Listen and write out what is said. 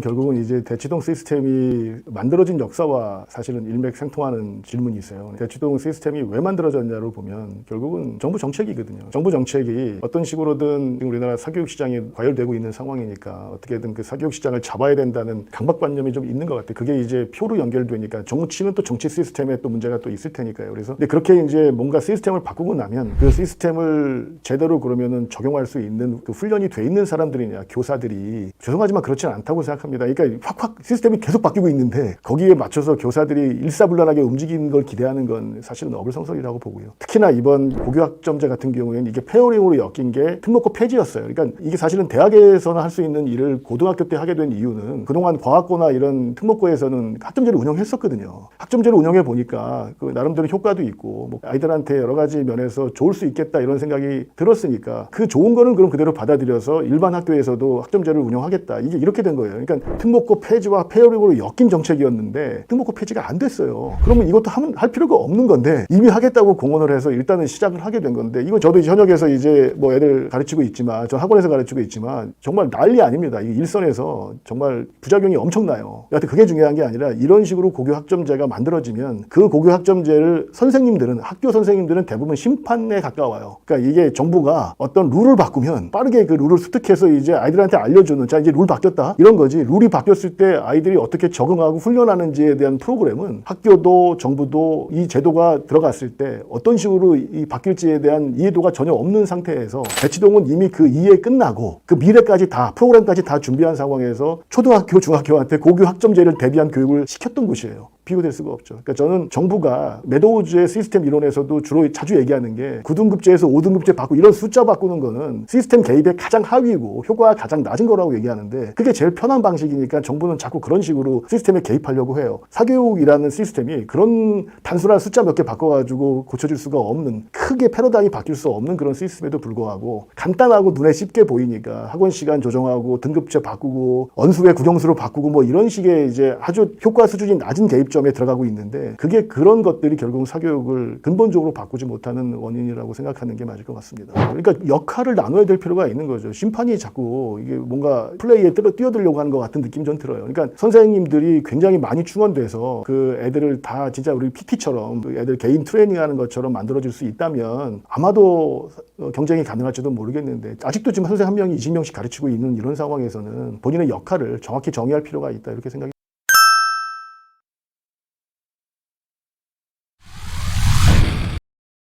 결국은 이제 대치동 시스템이 만들어진 역사와 사실은 일맥상통하는 질문이 있어요. 대치동 시스템이 왜 만들어졌냐를 보면 결국은 정부 정책이거든요. 정부 정책이 어떤 식으로든 우리나라 사교육 시장이 과열되고 있는 상황이니까 어떻게든 그 사교육 시장을 잡아야 된다는 강박관념이 좀 있는 것 같아요. 그게 이제 표로 연결되니까 정치는 또 정치 시스템에 또 문제가 또 있을 테니까요. 그래서 근데 그렇게 이제 뭔가 시스템을 바꾸고 나면 그 시스템을 제대로 그러면은 적용할 수 있는 그 훈련이 돼 있는 사람들이냐, 교사들이 죄송하지만 그렇지는 않다고 생각합니다. 그러니까 확 시스템이 계속 바뀌고 있는데 거기에 맞춰서 교사들이 일사불란하게 움직이는 걸 기대하는 건 사실은 어불성설이라고 보고요. 특히나 이번 고교학점제 같은 경우에는 이게 페어링으로 엮인 게 특목고 폐지였어요. 그러니까 이게 사실은 대학에서는 할 수 있는 일을 고등학교 때 하게 된 이유는 그동안 과학고나 이런 특목고에서는 학점제를 운영했었거든요. 학점제를 운영해 보니까 그 나름대로 효과도 있고 뭐 아이들한테 여러 가지 면에서 좋을 수 있겠다 이런 생각이 들었으니까 그 좋은 거는 그럼 그대로 받아들여서 일반 학교에서도 학점제를 운영하겠다. 이게 이렇게 된 거예요. 그러니까 특목고 폐지와 페어링으로 엮인 정책이었는데 특목고 폐지가 안 됐어요. 그러면 이것도 할 필요가 없는 건데 이미 하겠다고 공언을 해서 일단은 시작을 하게 된 건데 이건 저도 현역에서 이제 뭐 애들 가르치고 있지만 저 학원에서 가르치고 있지만 정말 난리 아닙니다. 이 일선에서 정말 부작용이 엄청나요. 여하튼 그게 중요한 게 아니라 이런 식으로 고교 학점제가 만들어지면 그 고교 학점제를 선생님들은 학교 선생님들은 대부분 심판에 가까워요. 그러니까 이게 정부가 어떤 룰을 바꾸면 빠르게 그 룰을 습득해서 이제 아이들한테 알려주는 자 이제 룰 바뀌었다 이런 거지. 룰이 바뀌었을 때 아이들이 어떻게 적응하고 훈련하는지에 대한 프로그램은 학교도 정부도 이 제도가 들어갔을 때 어떤 식으로 이 바뀔지에 대한 이해도가 전혀 없는 상태에서 대치동은 이미 그 이해 끝나고 그 미래까지 다 프로그램까지 다 준비한 상황에서 초등학교 중학교한테 고교 학점제를 대비한 교육을 시켰던 곳이에요. 비교될 수가 없죠. 그러니까 저는 정부가 매도우즈의 시스템 이론에서도 주로 자주 얘기하는 게 9등급제에서 5등급제 바꾸고 이런 숫자 바꾸는 거는 시스템 개입의 가장 하위이고 효과가 가장 낮은 거라고 얘기하는데 그게 제일 편한 방식이니까 정부는 자꾸 그런 식으로 시스템에 개입하려고 해요. 사교육이라는 시스템이 그런 단순한 숫자 몇 개 바꿔가지고 고쳐줄 수가 없는 크게 패러다임이 바뀔 수 없는 그런 시스템에도 불구하고 간단하고 눈에 쉽게 보이니까 학원 시간 조정하고 등급제 바꾸고 언수회 국영수로 바꾸고 뭐 이런 식의 이제 아주 효과 수준이 낮은 개입점에 들어가고 있는데 그게 그런 것들이 결국 사교육을 근본적으로 바꾸지 못하는 원인이라고 생각하는 게 맞을 것 같습니다. 그러니까 역할을 나눠야 될 필요가 있는 거죠. 심판이 자꾸 이게 뭔가 플레이에 뛰어들려고 하는 것 같은 느낌이 좀 들어요. 그러니까 선생님들이 굉장히 많이 충원돼서 그 애들을 다 진짜 우리 PT처럼 애들 개인 트레이닝하는 것처럼 만들어질 수 있다면 아마도 경쟁이 가능할지도 모르겠는데 아직도 지금 선생님 한 명이 20명씩 가르치고 있는 이런 상황에서는 본인의 역할을 정확히 정의할 필요가 있다 이렇게 생각이